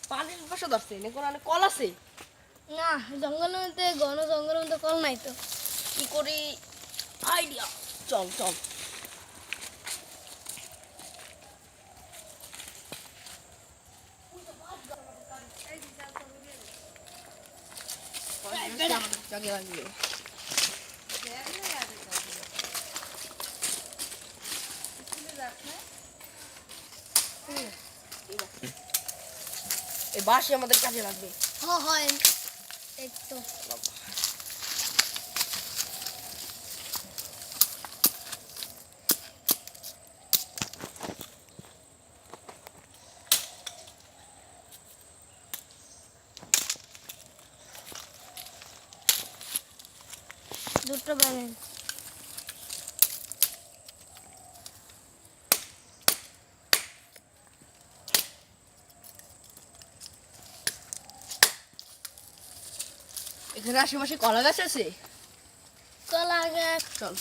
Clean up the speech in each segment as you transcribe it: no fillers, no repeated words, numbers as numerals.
পানির পাশে ধরছে না কোন কল আছে না জঙ্গলের মধ্যে ঘন জঙ্গলের মধ্যে কল নাই তো কি করি আইডিয়া চল চল জাগে লাগবে এই বাঁশি আমাদের কাজে লাগবে হয় এই তো দুটো বানান এখানে আশেপাশে কলা গাছ আছে কলা গাছ চল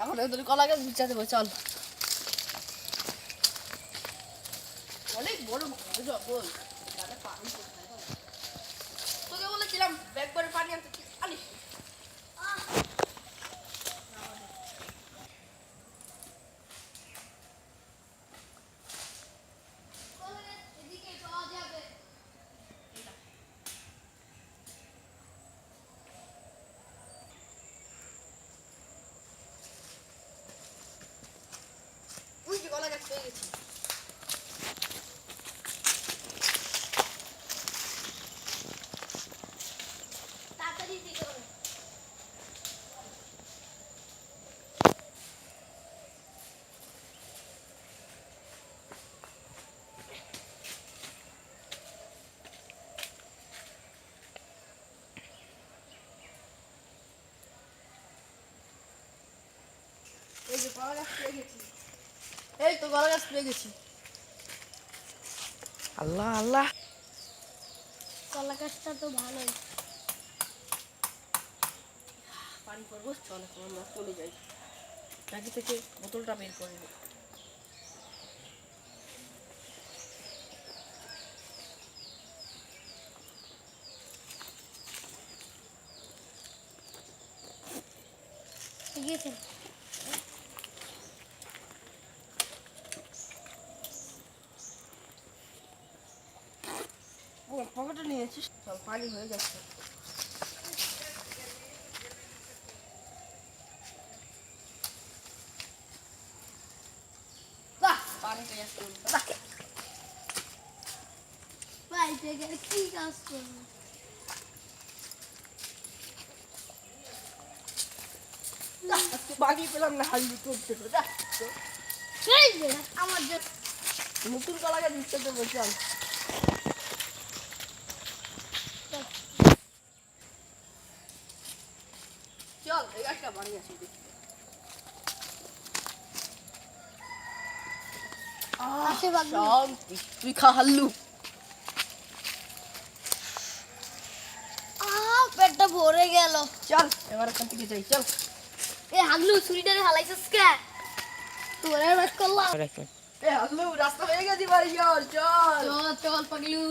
এখন ওদের কলা গাছ বিচাতে হবে চল অনেক বড় জঙ্গল তোকে বলেছিলাম ব্যাগ করে পানি আনতে আনিস কলা গাছ পেয়ে গেছি তাড়াতাড়ি দিতে হবে এই যে কলা গাছ পেয়ে গেছি এই তো কলা গাছ পেয়ে গেছি আল্লাহ আল্লাহ কলা গাছটা তো ভালোই পানি পড়বো চল এখন আমরা চলে যাই ব্যাগ থেকে বোতলটা বের করে নিই ঠিক আছে পকেটে নিয়েছিস চল পানি হয়ে যাচ্ছে পানি পেয়ে যাচ্ছে ভাই থেকে কি কাজ করবো বাকি পেলাম না হাল করতে এই যে আমার যে নতুন কলা গাছ দিচ্ছে তো বলছিলাম চল এই গাছটা বাড়ি আসি শান্তি তুই খা হাল্লু পেটটা ভরে গেল চল এবার এখান থেকে যাই চল এ হাগলু ছুরিটারে হালাইছিস কে তোরে বাস করলাম এ হাল্লু রাস্তা হয়ে গেছি বাড়ি চল চল চল চল পাগলু